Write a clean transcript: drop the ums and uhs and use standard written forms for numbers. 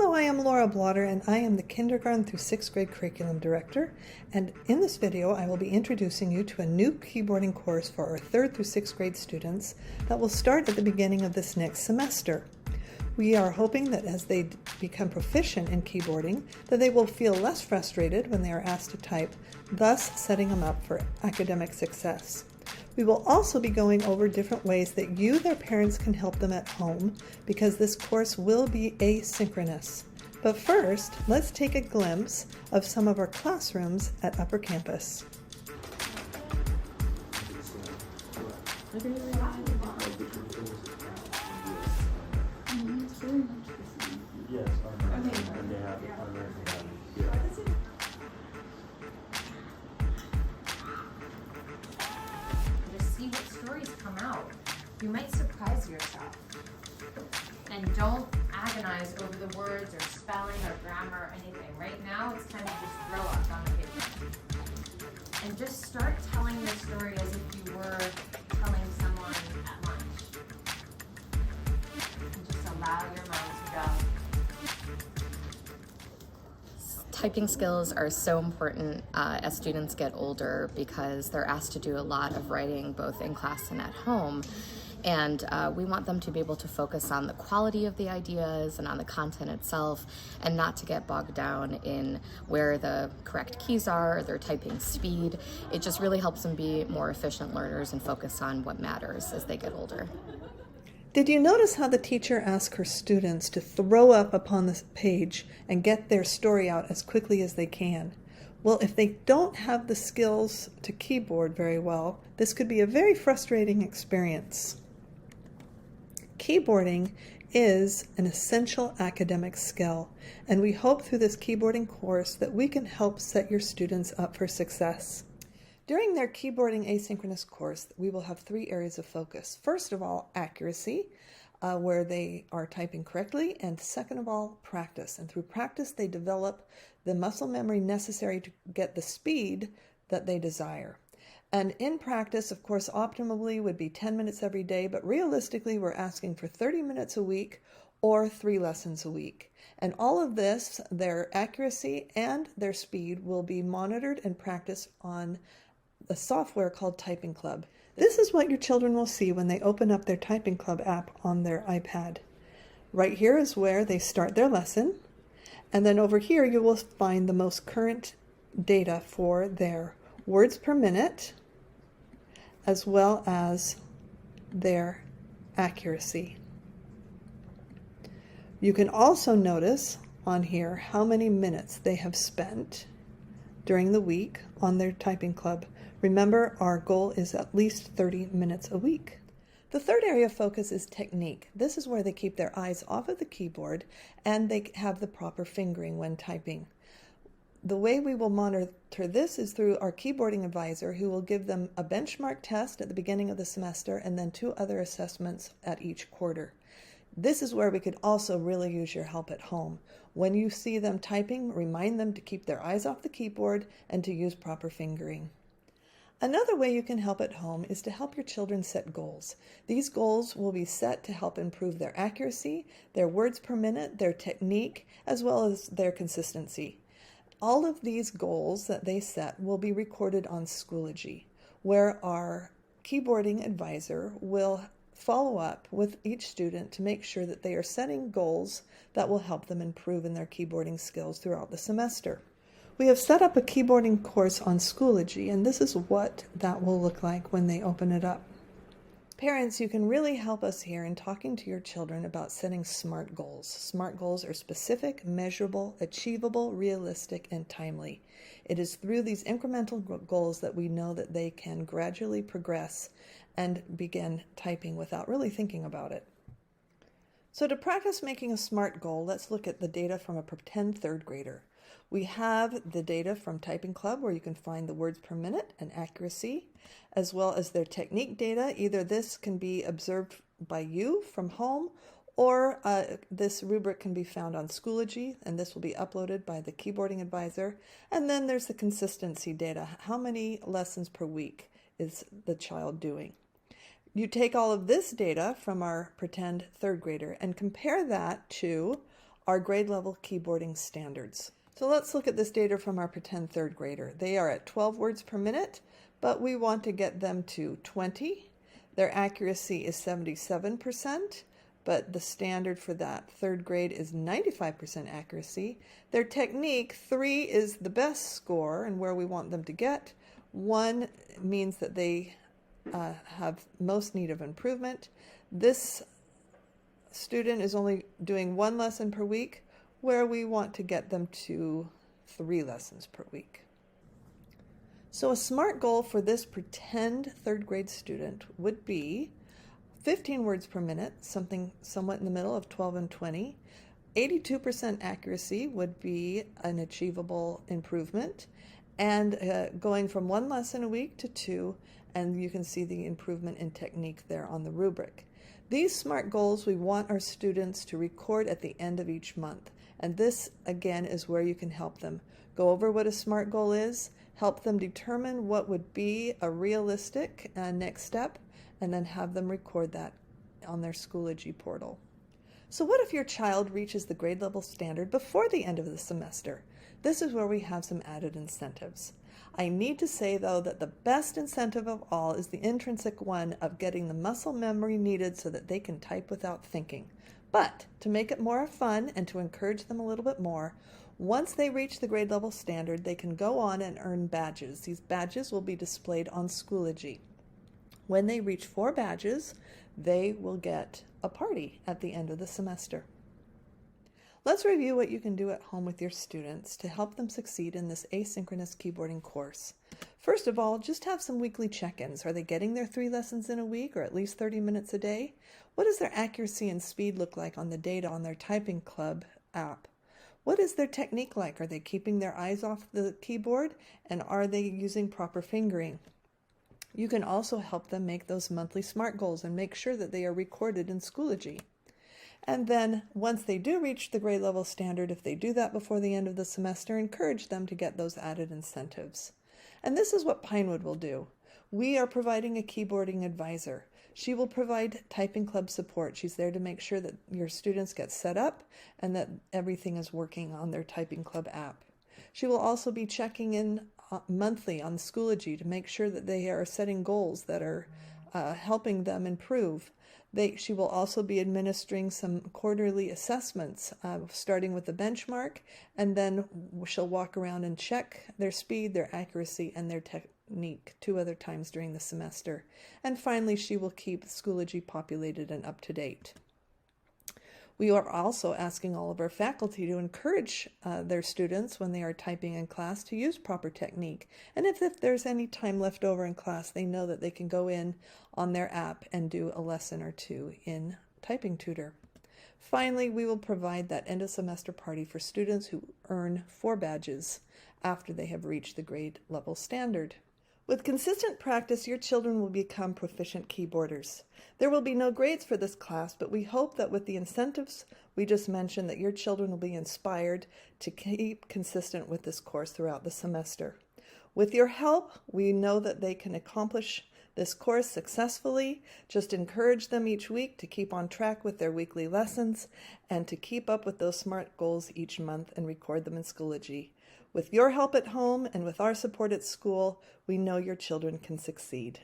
Hello, I am Laura Blotter, and I am the Kindergarten through 6th grade Curriculum Director. And in this video, I will be introducing you to a new keyboarding course for our 3rd through 6th grade students that will start at the beginning of this next semester. We are hoping that as they become proficient in keyboarding, that they will feel less frustrated when they are asked to type, thus setting them up for academic success. We will also be going over different ways that you, their parents, can help them at home because this course will be asynchronous. But first, let's take a glimpse of some of our classrooms at Upper Campus. Yes, and they have here. Just see what stories come out. You might surprise yourself. And don't agonize over the words or spelling or grammar or anything. Right now, it's time to just throw up on the paper. And just start telling the story as if you were telling someone at lunch. And just allow your mind to go. Typing skills are so important as students get older because they're asked to do a lot of writing both in class and at home. And we want them to be able to focus on the quality of the ideas and on the content itself and not to get bogged down in where the correct keys are or their typing speed. It just really helps them be more efficient learners and focus on what matters as they get older. Did you notice how the teacher asked her students to throw up upon the page and get their story out as quickly as they can? Well, if they don't have the skills to keyboard very well, this could be a very frustrating experience. Keyboarding is an essential academic skill, and we hope through this keyboarding course that we can help set your students up for success. During their keyboarding asynchronous course, we will have 3 areas of focus. First of all, accuracy, where they are typing correctly, and second of all, practice. And through practice, they develop the muscle memory necessary to get the speed that they desire. And in practice, of course, optimally would be 10 minutes every day, but realistically, we're asking for 30 minutes a week or 3 lessons a week. And all of this, their accuracy and their speed, will be monitored and practiced on a software called Typing Club. This is what your children will see when they open up their Typing Club app on their iPad. Right here is where they start their lesson. And then over here, you will find the most current data for their words per minute, as well as their accuracy. You can also notice on here how many minutes they have spent during the week on their Typing Club. Remember, our goal is at least 30 minutes a week. The third area of focus is technique. This is where they keep their eyes off of the keyboard and they have the proper fingering when typing. The way we will monitor this is through our keyboarding advisor, who will give them a benchmark test at the beginning of the semester and then 2 other assessments at each quarter. This is where we could also really use your help at home. When you see them typing, remind them to keep their eyes off the keyboard and to use proper fingering. Another way you can help at home is to help your children set goals. These goals will be set to help improve their accuracy, their words per minute, their technique, as well as their consistency. All of these goals that they set will be recorded on Schoology, where our keyboarding advisor will follow up with each student to make sure that they are setting goals that will help them improve in their keyboarding skills throughout the semester. We have set up a keyboarding course on Schoology, and this is what that will look like when they open it up. Parents, you can really help us here in talking to your children about setting SMART goals. SMART goals are specific, measurable, achievable, realistic, and timely. It is through these incremental goals that we know that they can gradually progress and begin typing without really thinking about it. So to practice making a SMART goal, let's look at the data from a pretend 3rd grader. We have the data from Typing Club, where you can find the words per minute and accuracy, as well as their technique data. Either this can be observed by you from home, or this rubric can be found on Schoology, and this will be uploaded by the keyboarding advisor. And then there's the consistency data. How many lessons per week is the child doing? You take all of this data from our pretend 3rd grader and compare that to our grade level keyboarding standards. So let's look at this data from our pretend third grader. They are at 12 words per minute, but we want to get them to 20. Their accuracy is 77%, but the standard for that third grade is 95% accuracy. Their technique, 3 is the best score and where we want them to get. 1 means that they have most need of improvement. This student is only doing 1 lesson per week, where we want to get them to 3 lessons per week. So a SMART goal for this pretend third grade student would be 15 words per minute, something somewhat in the middle of 12 and 20. 82% accuracy would be an achievable improvement, and going from 1 lesson a week to 2, and you can see the improvement in technique there on the rubric. These SMART goals we want our students to record at the end of each month, and this again is where you can help them. Go over what a SMART goal is, help them determine what would be a realistic next step, and then have them record that on their Schoology portal. So what if your child reaches the grade level standard before the end of the semester? This is where we have some added incentives. I need to say, though, that the best incentive of all is the intrinsic one of getting the muscle memory needed so that they can type without thinking. But to make it more fun and to encourage them a little bit more, once they reach the grade level standard, they can go on and earn badges. These badges will be displayed on Schoology. When they reach 4 badges, they will get a party at the end of the semester. Let's review what you can do at home with your students to help them succeed in this asynchronous keyboarding course. First of all, just have some weekly check-ins. Are they getting their 3 lessons in a week or at least 30 minutes a day? What does their accuracy and speed look like on the data on their Typing Club app? What is their technique like? Are they keeping their eyes off the keyboard, and are they using proper fingering? You can also help them make those monthly SMART goals and make sure that they are recorded in Schoology. And then once they do reach the grade level standard, if they do that before the end of the semester, encourage them to get those added incentives. And this is what Pinewood will do. We are providing a keyboarding advisor. She will provide Typing Club support. She's there to make sure that your students get set up and that everything is working on their Typing Club app. She will also be checking in monthly on Schoology to make sure that they are setting goals that are helping them improve. She will also be administering some quarterly assessments, starting with the benchmark, and then she'll walk around and check their speed, their accuracy, and their technique 2 other times during the semester. And finally, she will keep Schoology populated and up to date. We are also asking all of our faculty to encourage their students when they are typing in class to use proper technique. And if there's any time left over in class, they know that they can go in on their app and do a lesson or 2 in Typing Tutor. Finally, we will provide that end of semester party for students who earn 4 badges after they have reached the grade level standard. With consistent practice, your children will become proficient keyboarders. There will be no grades for this class, but we hope that with the incentives we just mentioned, that your children will be inspired to keep consistent with this course throughout the semester. With your help, we know that they can accomplish this course successfully. Just encourage them each week to keep on track with their weekly lessons and to keep up with those SMART goals each month and record them in Schoology. With your help at home and with our support at school, we know your children can succeed.